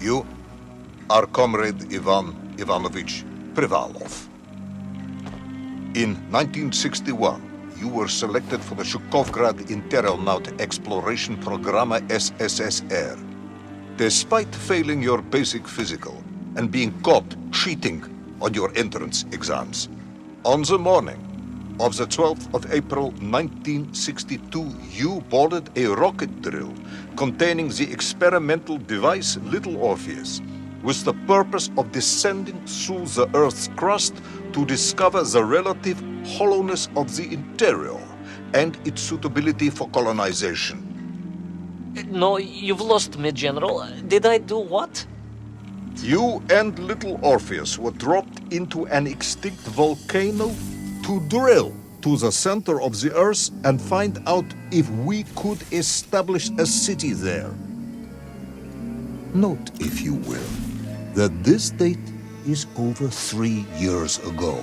You are Comrade Ivan Ivanovich Privalov. In 1961, you were selected for the Shukovgrad Interonaut Exploration Programme SSSR. Despite failing your basic physical and being caught cheating on your entrance exams, on the morning of the 12th of April 1962, you boarded a rocket drill containing the experimental device Little Orpheus, with the purpose of descending through the Earth's crust to discover the relative hollowness of the interior and its suitability for colonization. No, you've lost me, General. Did I do what? You and Little Orpheus were dropped into an extinct volcano to drill to the center of the Earth and find out if we could establish a city there. Note, if you will, that this date is over 3 years ago.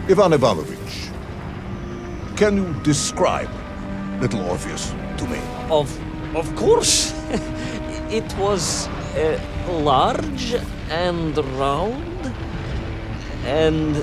Ivan Ivanovich, can you describe Little Orpheus to me? Of course. It was large and round and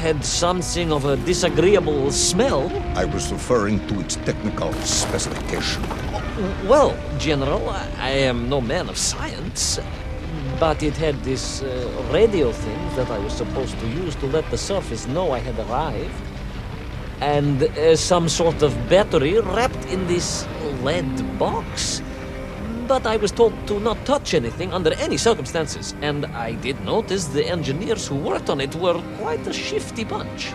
had something of a disagreeable smell. I was referring to its technical specification. Well, General, I am no man of science, but it had this radio thing that I was supposed to use to let the surface know I had arrived. And some sort of battery wrapped in this lead box. But I was told to not touch anything under any circumstances. And I did notice the engineers who worked on it were quite a shifty bunch.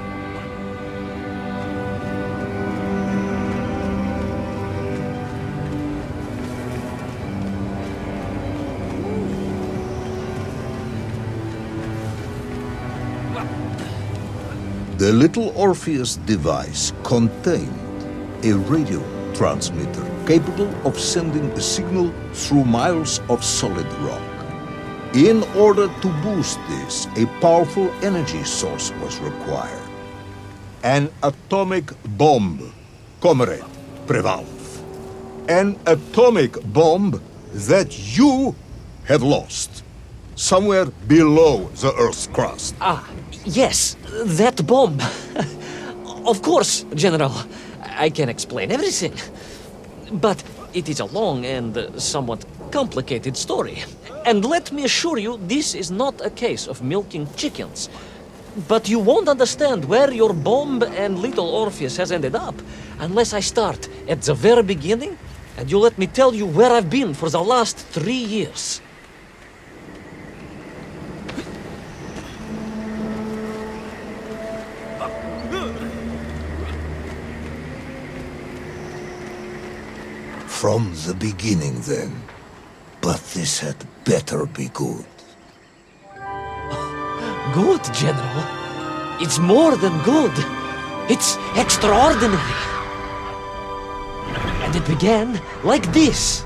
The Little Orpheus device contained a radio transmitter capable of sending a signal through miles of solid rock. In order to boost this, a powerful energy source was required. An atomic bomb, Comrade Privalov. An atomic bomb that you have lost somewhere below the Earth's crust. Yes, that bomb. Of course, General. I can explain everything. But it is a long and somewhat complicated story. And let me assure you, this is not a case of milking chickens. But you won't understand where your bomb and Little Orpheus has ended up unless I start at the very beginning and you let me tell you where I've been for the last 3 years. From the beginning, then. But this had better be good. Good, General. It's more than good. It's extraordinary. And it began like this.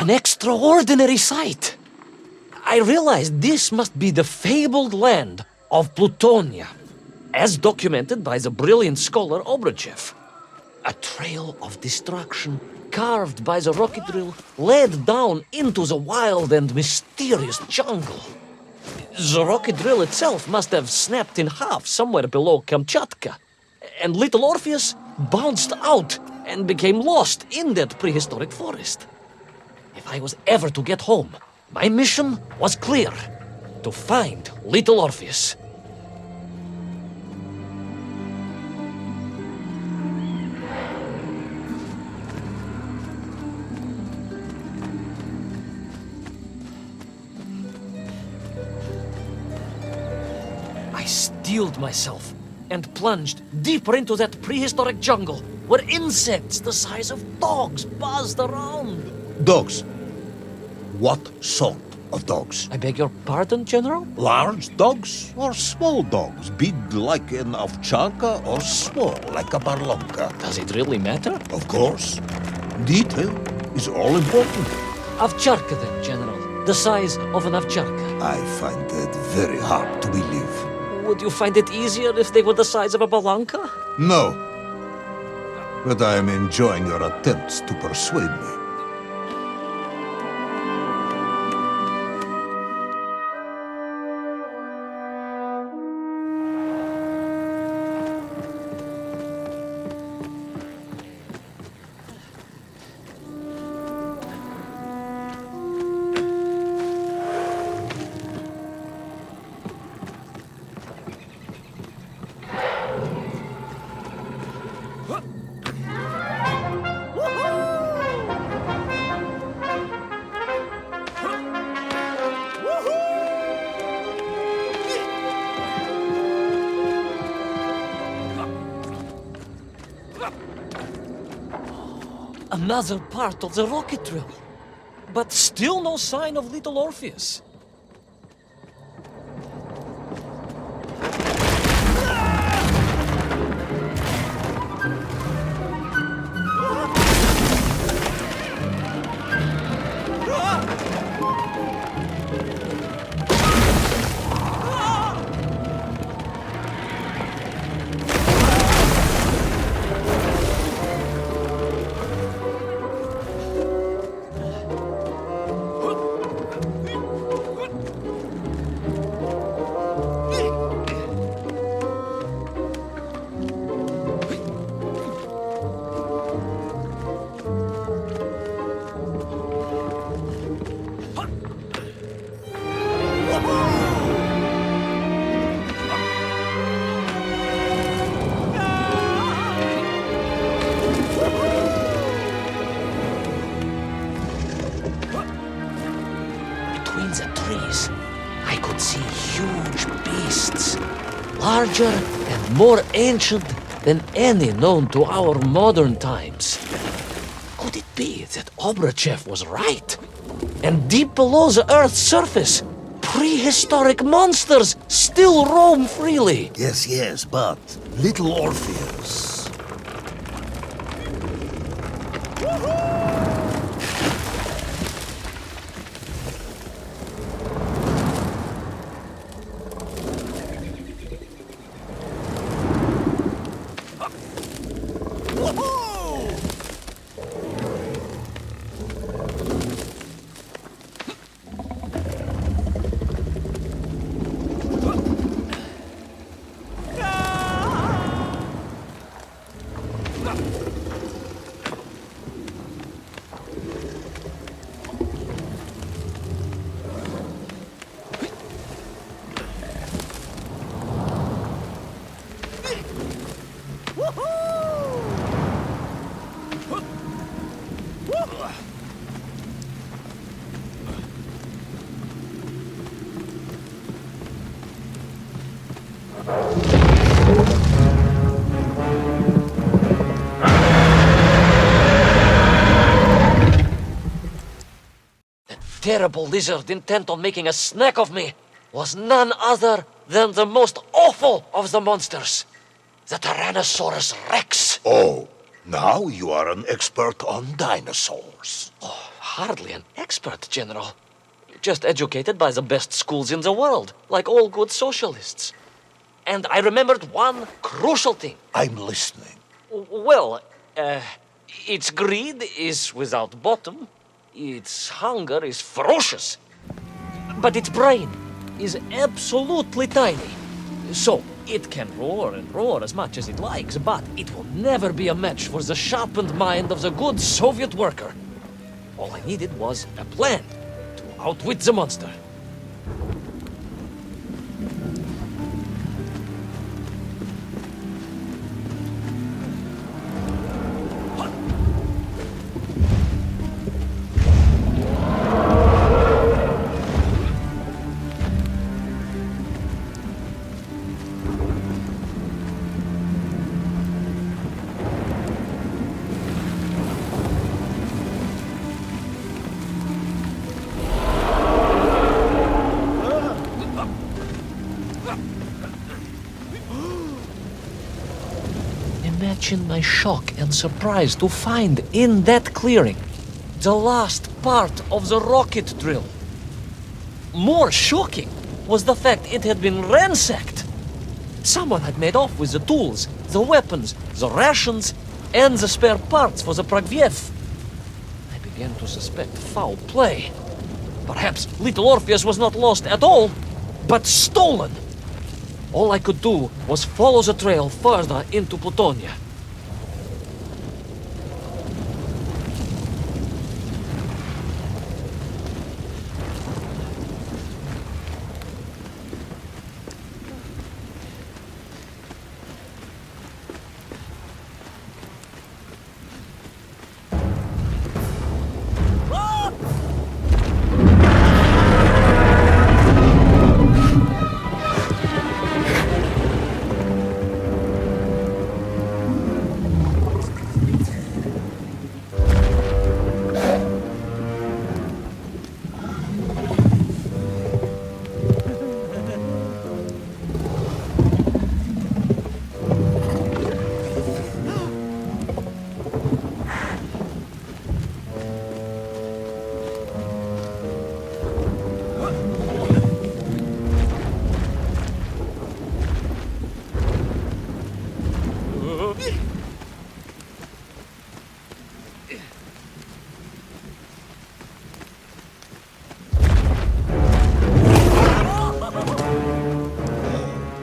An extraordinary sight. I realized this must be the fabled land of Plutonia, as documented by the brilliant scholar Obruchev. A trail of destruction carved by the rocket drill, led down into the wild and mysterious jungle. The rocket drill itself must have snapped in half somewhere below Kamchatka, and little Orpheus bounced out and became lost in that prehistoric forest. If I was ever to get home, my mission was clear: to find little Orpheus. I steeled myself and plunged deeper into that prehistoric jungle where insects the size of dogs buzzed around. Dogs. What sort of dogs? I beg your pardon, General? Large dogs or small dogs? Big like an ovcharka or small like a barlonka? Does it really matter? Of course. Detail is all important. Ovcharka then, General. The size of an ovcharka. I find that very hard to believe. Would you find it easier if they were the size of a balanka? No. But I am enjoying your attempts to persuade me. Another part of the rocket drill. But still no sign of little Orpheus. Between the trees, I could see huge beasts, larger and more ancient than any known to our modern times. Could it be that Obrachev was right? And deep below the Earth's surface, prehistoric monsters still roam freely. Yes, but little Orpheus. Terrible lizard intent on making a snack of me was none other than the most awful of the monsters, the Tyrannosaurus Rex. Oh, now you are an expert on dinosaurs. Oh, hardly an expert, General. Just educated by the best schools in the world, like all good socialists. And I remembered one crucial thing. I'm listening. Well, Its greed is without bottom, its hunger is ferocious, but its brain is absolutely tiny. So, it can roar and roar as much as it likes, but it will never be a match for the sharpened mind of the good Soviet worker. All I needed was a plan to outwit the monster. Imagine my shock and surprise to find in that clearing the last part of the rocket drill. More shocking was the fact it had been ransacked. Someone had made off with the tools, the weapons, the rations, and the spare parts for the Pragviev. I began to suspect foul play. Perhaps little Orpheus was not lost at all, but stolen. All I could do was follow the trail further into Plutonia.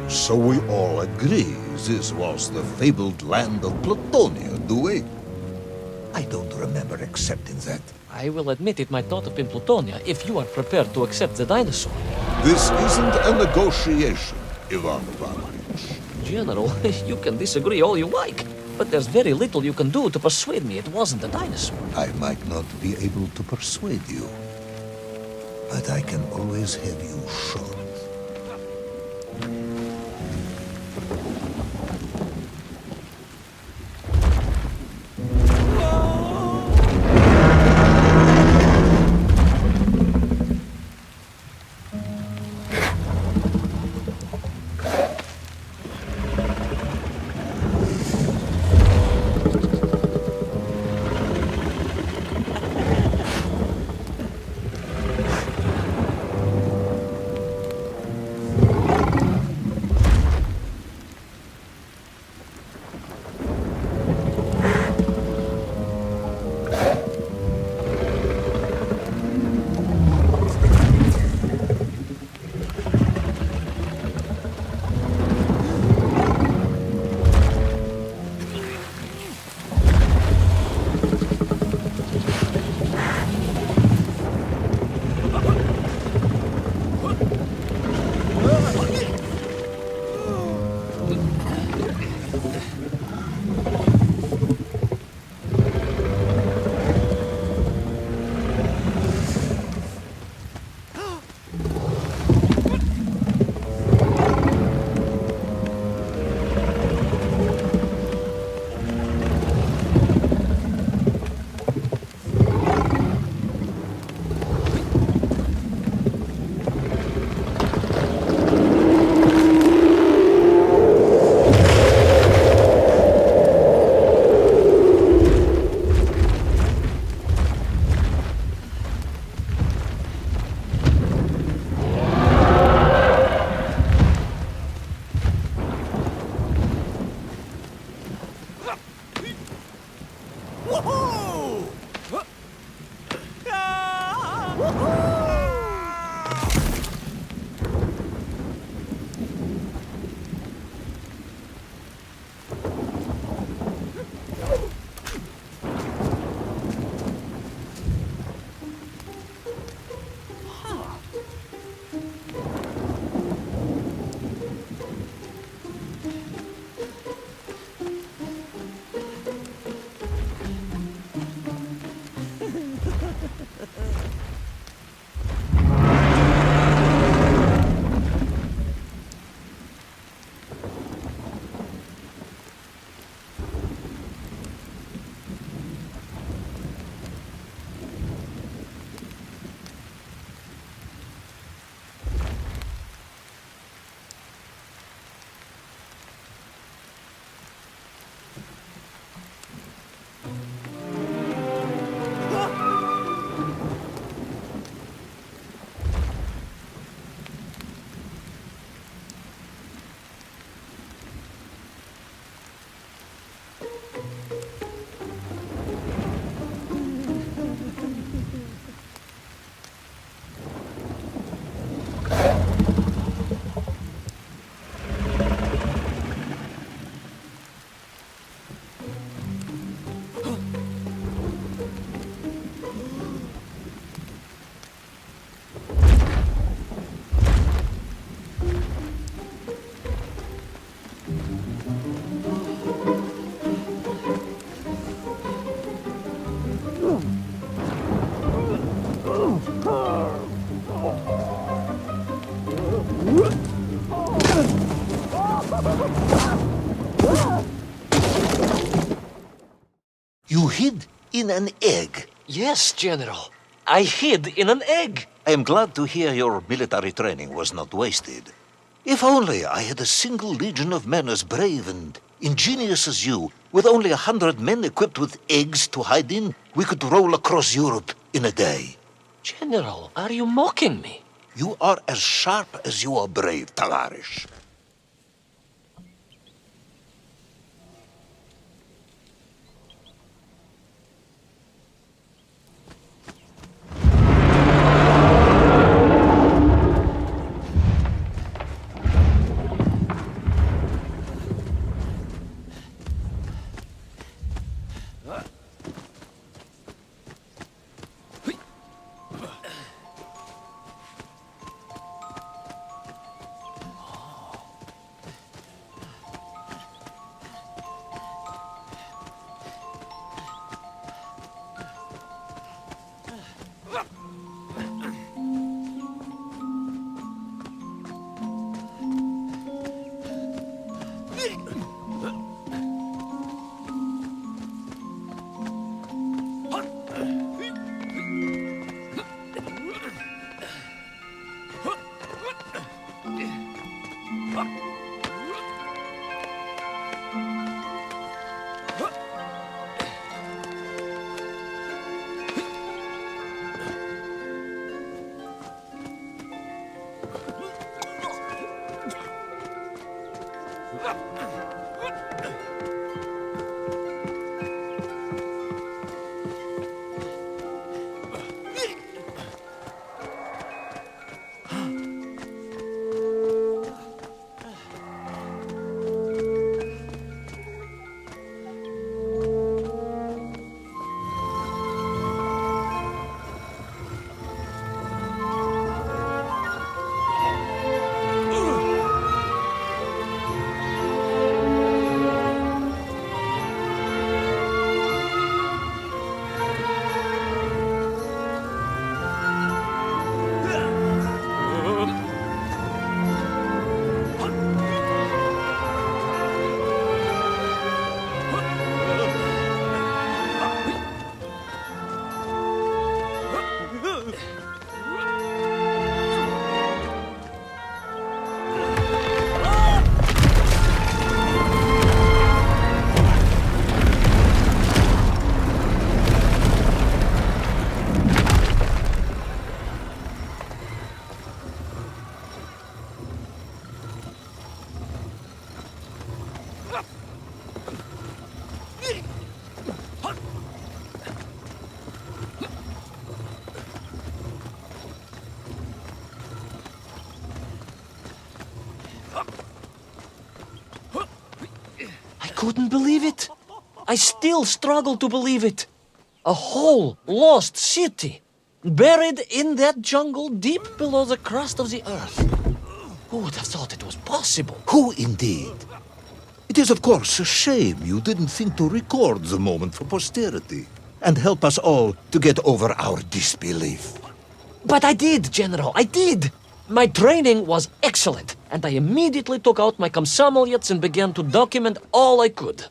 So we all agree this was the fabled land of Plutonia, do we? I don't remember accepting that. I will admit it might not have been Plutonia if you are prepared to accept the dinosaur. This isn't a negotiation, Ivan Ivanovich. General, you can disagree all you like, but there's very little you can do to persuade me it wasn't a dinosaur. I might not be able to persuade you, but I can always have you shot. You hid in an egg. Yes, General. I hid in an egg. I am glad to hear your military training was not wasted. If only I had a single legion of men as brave and ingenious as you, with only 100 men equipped with eggs to hide in, we could roll across Europe in a day. General, are you mocking me? You are as sharp as you are brave, Tavarish. Couldn't believe it. I still struggle to believe it. A whole lost city, buried in that jungle deep below the crust of the earth. Who would have thought it was possible? Who indeed? It is of course a shame you didn't think to record the moment for posterity and help us all to get over our disbelief. But I did, General, I did. My training was excellent, and I immediately took out my komsomolets and began to document all I could.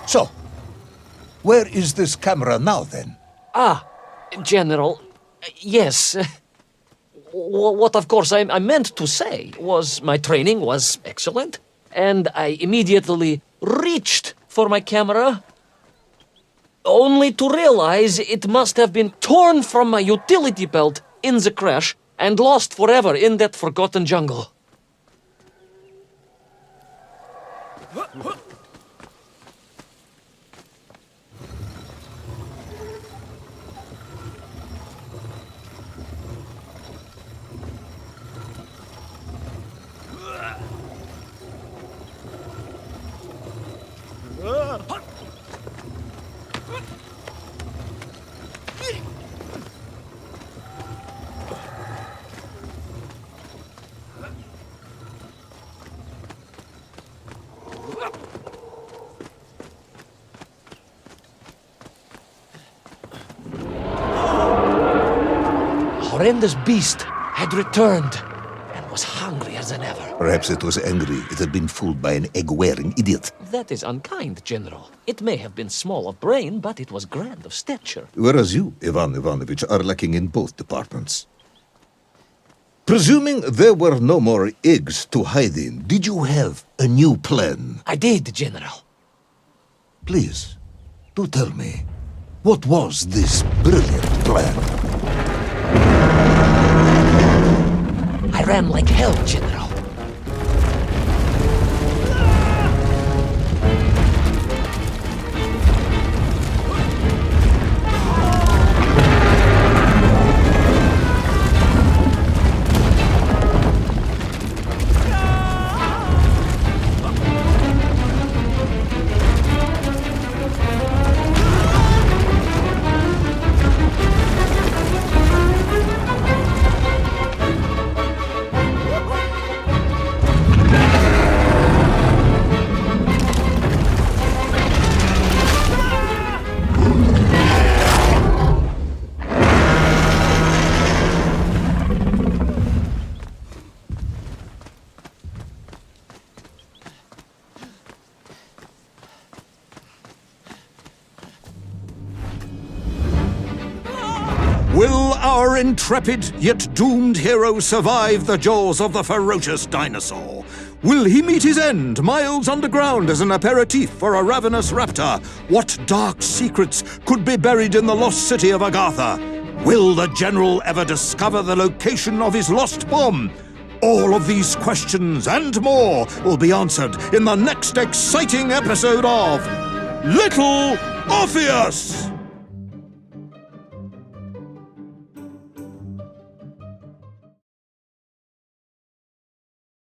So, where is this camera now, then? General, yes. What of course I meant to say was my training was excellent, and I immediately reached for my camera, only to realize it must have been torn from my utility belt in the crash and lost forever in that forgotten jungle. horrendous beast had returned and was hungrier than ever. Perhaps it was angry it had been fooled by an egg-wearing idiot. That is unkind, General. It may have been small of brain, but it was grand of stature. Whereas you, Ivan Ivanovich, are lacking in both departments. Presuming there were no more eggs to hide in, did you have a new plan? I did, General. Please, do tell me, what was this brilliant plan? I ran like hell, General. Will our intrepid yet doomed hero survive the jaws of the ferocious dinosaur? Will he meet his end miles underground as an aperitif for a ravenous raptor? What dark secrets could be buried in the lost city of Agatha? Will the general ever discover the location of his lost bomb? All of these questions and more will be answered in the next exciting episode of Little Orpheus!